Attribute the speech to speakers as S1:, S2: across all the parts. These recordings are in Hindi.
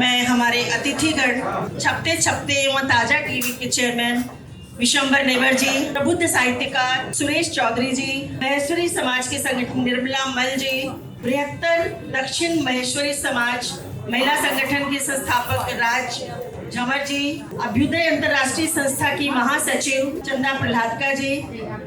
S1: मैं हमारे अतिथिगण छपते छपते एवं ताजा टीवी के चेयरमैन विशंबर नेवर जी, प्रबुद्ध साहित्यकार सुरेश चौधरी जी, महेश्वरी समाज के संगठन निर्मला मल जी, बृहत्तर दक्षिण महेश्वरी समाज महिला संगठन के संस्थापक राज झमर जी, अभ्युदय अंतर्राष्ट्रीय संस्था की महासचिव चंदा प्रहलादका जी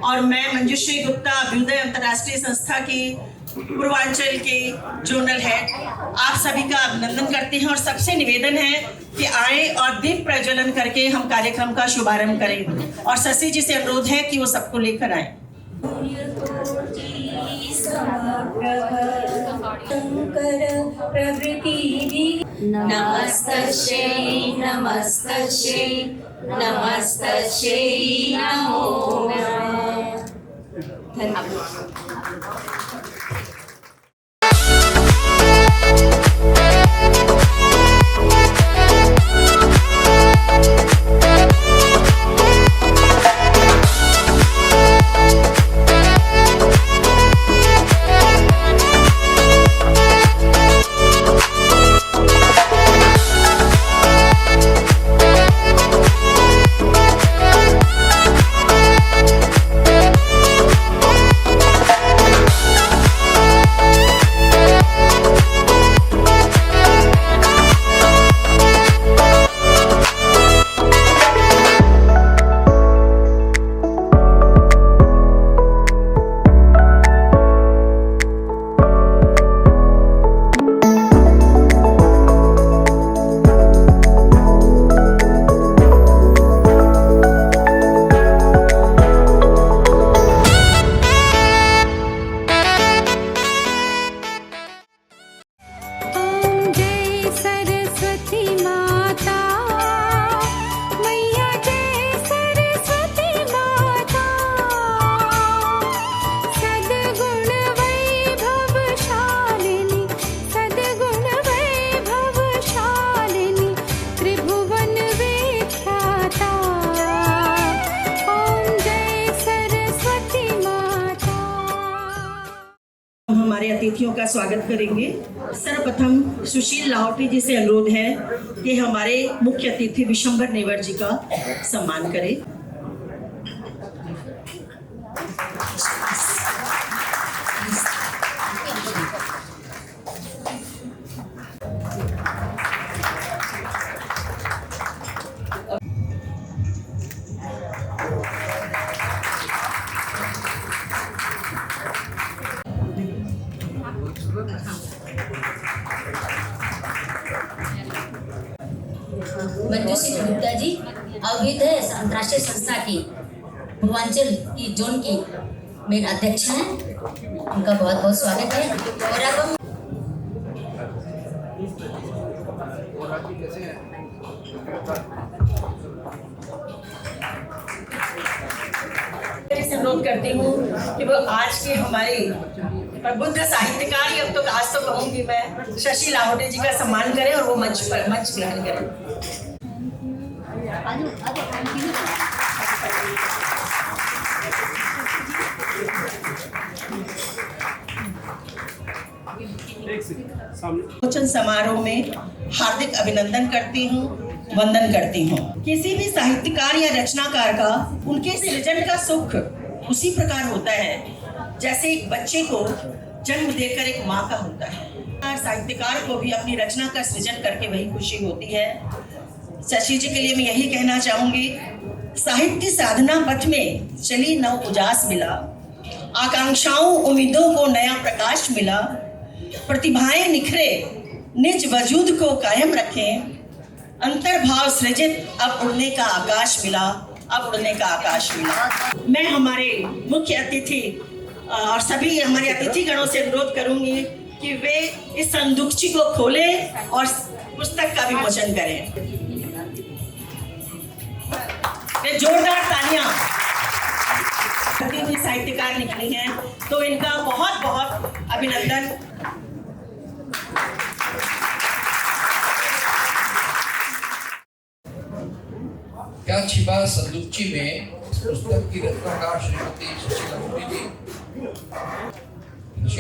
S1: और मैं मंजुश्री गुप्ता, अभ्युदय अंतर्राष्ट्रीय संस्था की पूर्वांचल के जोनल हेड, आप सभी का अभिनंदन करते हैं और सबसे निवेदन है कि आए और दीप प्रज्वलन करके हम कार्यक्रम का शुभारंभ करें और शशि जी से अनुरोध है कि वो सबको लेकर आए।
S2: नमस्तस्यै नमस्तस्यै नमस्तस्यै नमो नमः। धन्यवाद।
S1: हमारे अतिथियों का स्वागत करेंगे। सर्वप्रथम सुशील लाहौटी जी से अनुरोध है कि हमारे मुख्य अतिथि विशंबर नेवर जी का सम्मान करें।
S2: मंजुश्री गुप्ता जी अभ्युदय अंतर्राष्ट्रीय संस्था की पूर्वांचल की जोन की मेन अध्यक्ष हैं, उनका बहुत बहुत स्वागत है। और अब हम
S1: अनुरोध करती हूँ कि वो आज के हमारे प्रबुद्ध साहित्यकार, अब तो आज तो कहूँगी मैं, शशि लाहौटी जी का सम्मान करें और वो मंच ग्रहण करें। प्रवचन समारोह में हार्दिक अभिनंदन करती हूँ, वंदन करती हूँ। किसी भी साहित्यकार या रचनाकार का उनके सृजन का सुख उसी प्रकार होता है जैसे एक बच्चे को जन्म देकर एक माँ का होता है। साहित्यकार को भी अपनी रचना का सृजन करके वही खुशी होती है। शशि जी के लिए मैं यही कहना चाहूंगी, साहित्य साधना पथ में चली नव उजास मिला, आकांक्षाओं उम्मीदों को नया प्रकाश मिला, प्रतिभाएं निखरे निज वजूद को कायम रखें, अंतर्भाव सृजित अब उड़ने का आकाश मिला, अब उड़ने का आकाश मिला। मैं हमारे मुख्य अतिथि और सभी हमारे अतिथि गणों से अनुरोध करूंगी कि वे इस संदूकची को खोलें और पुस्तक का विमोचन करें। जोरदार तालियां। अतिथि साहित्यकार निकली हैं तो इनका बहुत बहुत अभिनंदन।
S3: क्या छिपा संदूकची में पुस्तक की रचनाकार श्रीमती शशि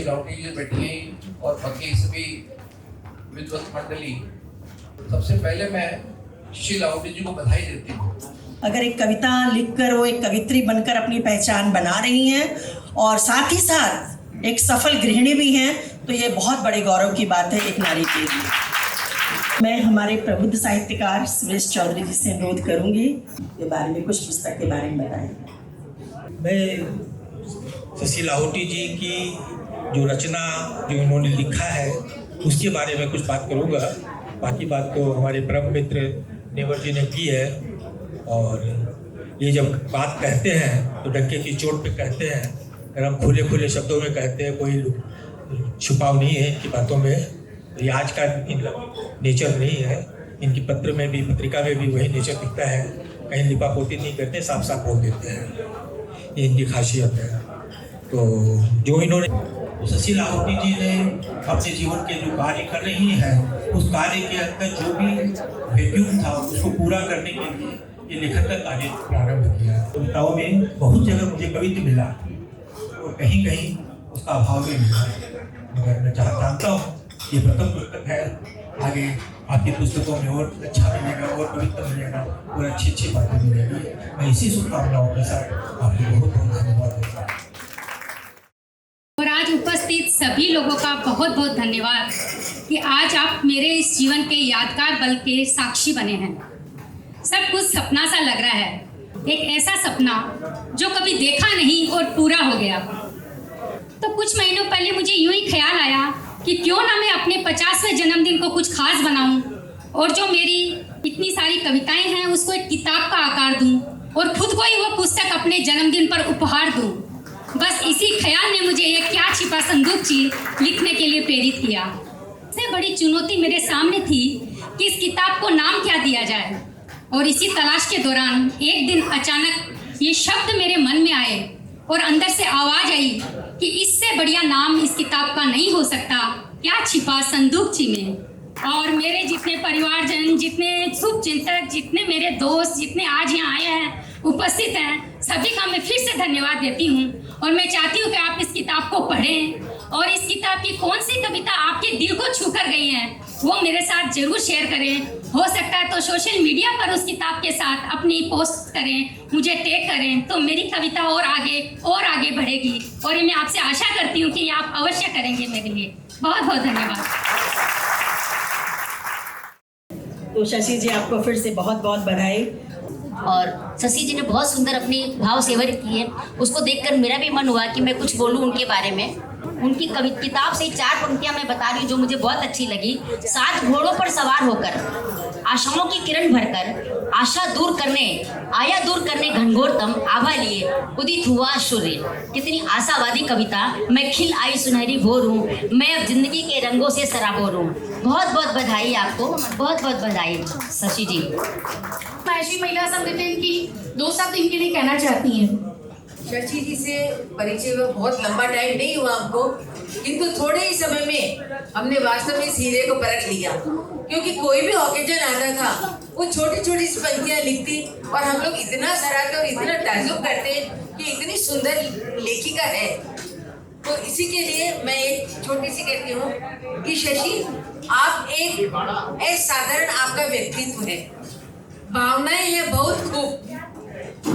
S3: लाहौटी जी बैठी हैं और बाकी सभी विद्वत मंडली सबसे पहले मैं श्री लाहौटी जी को बधाई देती हूँ।
S1: अगर एक कविता लिखकर वो एक कवित्री बनकर अपनी पहचान बना रही हैं और साथ ही साथ एक सफल गृहिणी भी हैं, तो ये बहुत बड़े गौरव की बात है एक नारी के लिए। मैं हमारे प्रबुद्ध साहित्यकार सुरेश चौधरी जी से अनुरोध करूंगी के बारे में कुछ पुस्तक के बारे में बताएं।
S4: मैं शशि लाहौटी जी की जो रचना जो उन्होंने लिखा है उसके बारे में कुछ बात करूंगा। बाकी बात तो हमारे परम मित्र नेवर जी ने की है। और ये जब बात कहते हैं तो डंके की चोट पे कहते हैं, अगर हम खुले खुले शब्दों में कहते हैं, कोई छुपाव नहीं है इनकी बातों में। ये आज का नेचर नहीं है, इनकी पत्र में भी पत्रिका में भी वही नेचर दिखता है। कहीं लिपापोती नहीं करते, साफ साफ बोल देते हैं, ये इनकी खासियत है। तो जो इन्होंने शशि लाहौटी जी ने अपने जीवन के जो कार्य कर रही हैं उस कार्य के अंदर जो भी वैक्यूम था उसको पूरा करने के लिए ये लेखन का कार्य प्रारंभ किया। कविताओं में बहुत जगह मुझे कविता मिला और कहीं कहीं उसका अभाव भी मिला, मगर मैं जानता हूँ ये प्रथम पुस्तक है। आगे आपकी पुस्तकों में और अच्छा मिलेगा और कविता मिलेगा और अच्छी अच्छी बातें मिलेगी। मैं इसी शुभकामनाओं के साथ आपको बहुत बहुत धन्यवाद देता हूँ।
S5: और आज उपस्थित सभी लोगों का बहुत बहुत धन्यवाद कि आज आप मेरे इस जीवन के यादगार पल के साक्षी बने हैं। सब कुछ सपना सा लग रहा है, एक ऐसा सपना जो कभी देखा नहीं और पूरा हो गया। तो कुछ महीनों पहले मुझे यूं ही ख्याल आया कि क्यों ना मैं अपने 50वें जन्मदिन को कुछ खास बनाऊं और जो मेरी इतनी सारी कविताएं हैं उसको एक किताब का आकार दूं और खुद को ही वो पुस्तक अपने जन्मदिन पर उपहार दूं। बस इसी ख्याल ने मुझे ये क्या छिपा संदूक चीज लिखने के लिए प्रेरित किया। सबसे बड़ी चुनौती मेरे सामने थी कि इस किताब को नाम क्या दिया जाए, और इसी तलाश के दौरान एक दिन अचानक ये शब्द मेरे मन में आए और अंदर से आवाज आई कि इससे बढ़िया नाम इस किताब का नहीं हो सकता, क्या छिपा संदूकची में। और मेरे जितने परिवारजन, जितने शुभ चिंतक, जितने मेरे दोस्त, जितने आज यहाँ आए हैं, उपस्थित हैं, सभी का मैं फिर से धन्यवाद देती हूँ। और मैं चाहती हूँ कि आप इस किताब को पढ़ें और इस किताब की कौन सी कविता आपके दिल को छू कर गई है वो मेरे साथ जरूर शेयर करें। हो सकता है तो सोशल मीडिया पर उस किताब के साथ अपनी पोस्ट करें, मुझे टैग करें, तो मेरी कविता और आगे बढ़ेगी। और ये मैं आपसे आशा करती हूँ कि ये आप अवश्य करेंगे मेरे लिए। बहुत बहुत धन्यवाद।
S1: तो शशि जी आपको फिर से बहुत बहुत बधाई।
S2: और शशि जी ने बहुत सुंदर अपनी भाव सेवर की है, उसको देखकर मेरा भी मन हुआ कि मैं कुछ बोलूं उनके बारे में। उनकी किताब से 4 पंक्तियां मैं बता रही हूँ जो मुझे बहुत अच्छी लगी। 7 घोड़ों पर सवार होकर आशाओं की किरण भरकर आशा दूर करने घनघोरतम आभा लिए उदित हुआ सूर्य। कितनी आशावादी कविता। मैं खिल आई सुनहरी भोर हूँ, मैं अब जिंदगी के रंगों से सराबोर हूँ। बहुत बहुत बधाई आपको, बहुत बहुत बधाई शशि जी।
S6: ऐसी महिला संगठन की 2 शब्द इनके लिए कहना चाहती हैं।
S7: शशि जी से परिचय में बहुत लंबा टाइम नहीं हुआ हमको, किंतु थोड़े ही समय में हमने वास्तव में इस हीरे को परख लिया। क्योंकि कोई भी ओकेजन आता था वो छोटी छोटी सी पंक्तियां लिखती और हम लोग इतना सराहते और इतना ताजुब करते कि इतनी सुंदर लेखिका है। तो इसी के लिए मैं एक छोटी सी कहती हूँ कि शशि आप एक असाधारण आपका व्यक्तित्व है, भावनाएं हैं बहुत खूब।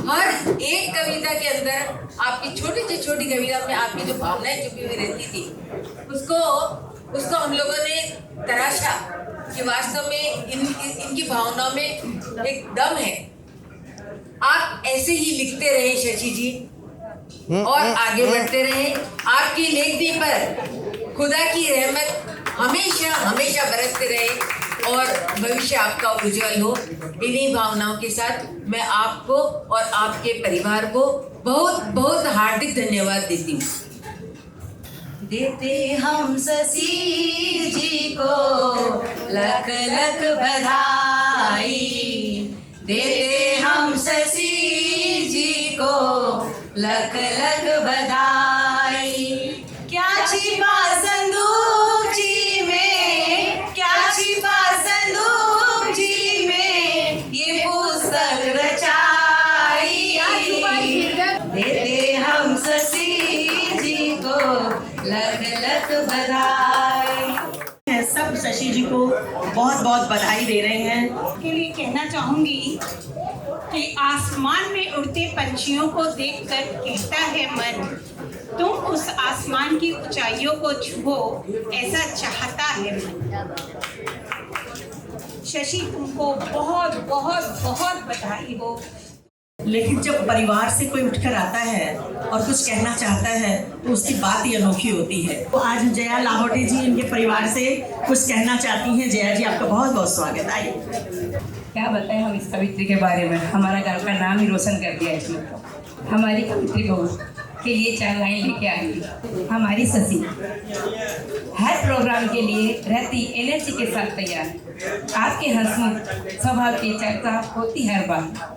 S7: हर एक कविता के अंदर आपकी छोटी से छोटी कविता में आपकी जो भावनाएं छुपी हुई रहती थी उसको हम लोगों ने तराशा कि वास्तव में इनकी भावनाओं में एक दम है। आप ऐसे ही लिखते रहे शशि जी और आगे बढ़ते रहे। आपकी लेखनी पर खुदा की रहमत हमेशा हमेशा बरसते रहे और भविष्य आपका उज्जवल हो। इन्हीं भावनाओं के साथ मैं आपको और आपके परिवार को बहुत बहुत हार्दिक धन्यवाद देती हूँ।
S8: देते हम शशि जी को लख लख बधाई, देते हम शशि जी को लख लख बधाई। क्या छिपा संदूक जी में, क्या छिपा संदूक जी में ये पुस्तक रचाई। देते हम शशि जी को लख लख बधाई।
S1: सब शशि जी को बहुत बहुत बधाई दे रहे हैं।
S9: के लिए कहना चाहूंगी कि आसमान में उड़ते पंछियों को देखकर कहता है मन, तुम उस आसमान की ऊंचाइयों को छुओ, ऐसा चाहता है मन। शशि, तुमको बहुत बहुत बहुत बधाई हो।
S1: लेकिन जब परिवार से कोई उठकर आता है और कुछ कहना चाहता है तो उसकी बात ही अनोखी होती है। तो आज जया लाहोटी जी इनके परिवार से कुछ कहना चाहती हैं। जया जी, आपका बहुत बहुत स्वागत। आइए।
S8: क्या बताएं हम इस कवित्री के बारे में, हमारा घर का नाम ही रोशन कर दिया इसने। हमारी कवित्री बहू के लिए 4 लाइन लेके आएंगी। हमारी शशि हर प्रोग्राम के लिए रहती एनर्जी के साथ तैयार। आपके हंसमुख स्वभाव की चर्चा होती हर बार।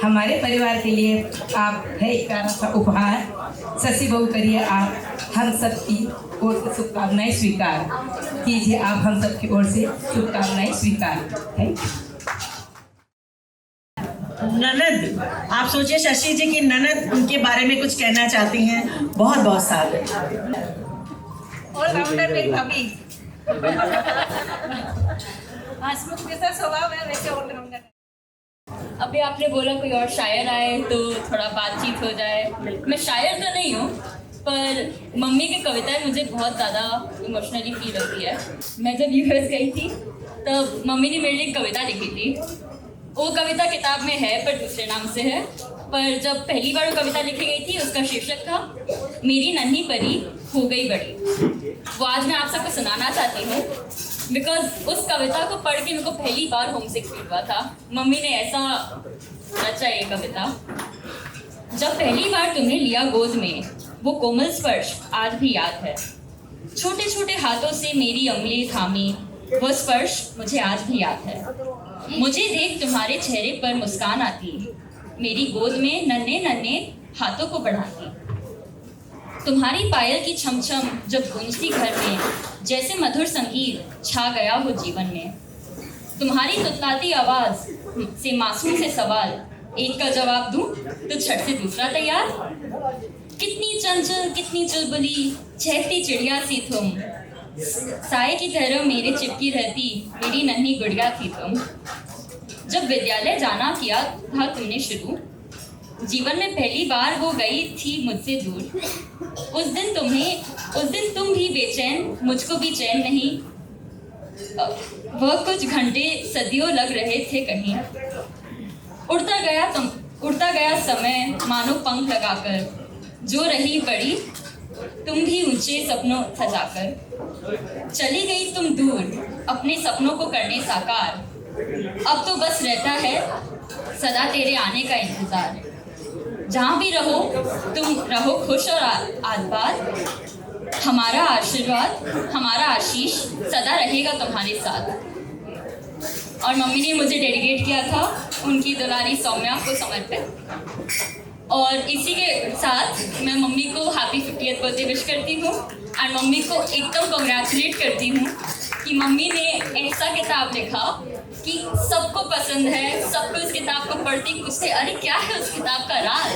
S8: हमारे परिवार के लिए आप है एक प्यारा सा उपहार। शशि बहू, करिए आप हम सब की ओर से शुभकामनाएं स्वीकार कीजिए। आप हम सब की ओर से शुभकामनाएं स्वीकार। Thank you.
S1: ननद, आप सोचिए शशि जी की ननद उनके बारे में कुछ कहना चाहती हैं। बहुत बहुत स्वागत।
S9: ऑलराउंडर मेरी भाभी, हंसमुख जैसा स्वभाव है वैसे ऑलराउंडर।
S10: अभी आपने बोला कोई और शायर आए तो थोड़ा बातचीत हो जाए। मैं शायर तो नहीं हूँ, पर मम्मी की कविताएं मुझे बहुत ज़्यादा इमोशनली फील होती है। मैं जब यूएस गई थी तब मम्मी ने मेरे लिए एक कविता लिखी थी। वो कविता किताब में है पर दूसरे नाम से है। पर जब पहली बार वो कविता लिखी गई थी उसका शीर्षक था मेरी नन्ही परी हो गई बड़ी। वो आज मैं आप सबको सुनाना चाहती हूँ बिकॉज उस कविता को पढ़ के मेरे को पहली बार होमसिक फील हुआ था। मम्मी ने ऐसा रचा ये कविता। जब पहली बार तुम्हें लिया गोद में, वो कोमल स्पर्श आज भी याद है। छोटे छोटे हाथों से मेरी उंगली थामी, वो स्पर्श मुझे आज भी याद है। मुझे देख तुम्हारे चेहरे पर मुस्कान आती, मेरी गोद में नन्हे नन्हे हाथों को बढ़ाती। तुम्हारी पायल की छमछम जब गूंजती घर में, जैसे मधुर संगीत छा गया हो जीवन में। तुम्हारी तुतलाती आवाज से मासूम से सवाल, एक का जवाब दूं तो झट से दूसरा तैयार। कितनी चंचल कितनी चुलबुली चहकती चिड़िया सी तुम, साए की तरह मेरे चिपकी रहती मेरी नन्ही गुड़िया थी तुम। जब विद्यालय जाना किया था तुमने शुरू, जीवन में पहली बार वो गई थी मुझसे दूर। उस दिन तुम भी बेचैन, मुझको भी चैन नहीं। वह कुछ घंटे सदियों लग रहे थे कहीं। उड़ता गया समय मानो पंख लगाकर, जो रही बड़ी तुम भी ऊंचे सपनों सजाकर। चली गई तुम दूर अपने सपनों को करने साकार, अब तो बस रहता है सदा तेरे आने का इंतजार। जहाँ भी रहो तुम रहो खुश और आबाद, हमारा आशीर्वाद हमारा आशीष सदा रहेगा तुम्हारे साथ। और मम्मी ने मुझे डेडिकेट किया था उनकी दुलारी सौम्या को समर्पित। और इसी के साथ मैं मम्मी को हैप्पी 50th बर्थडे विश करती हूँ एंड मम्मी को एकदम कंग्रेचुलेट करती हूँ कि मम्मी ने ऐसा किताब लिखा कि सबको पसंद है। सबको इस किताब को पढ़ती पूछते अरे क्या है उस किताब का राज,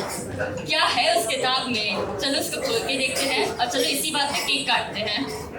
S10: क्या है उस किताब में। चलो उसको खोल के देखते हैं और चलो इसी बात पे केक काटते हैं।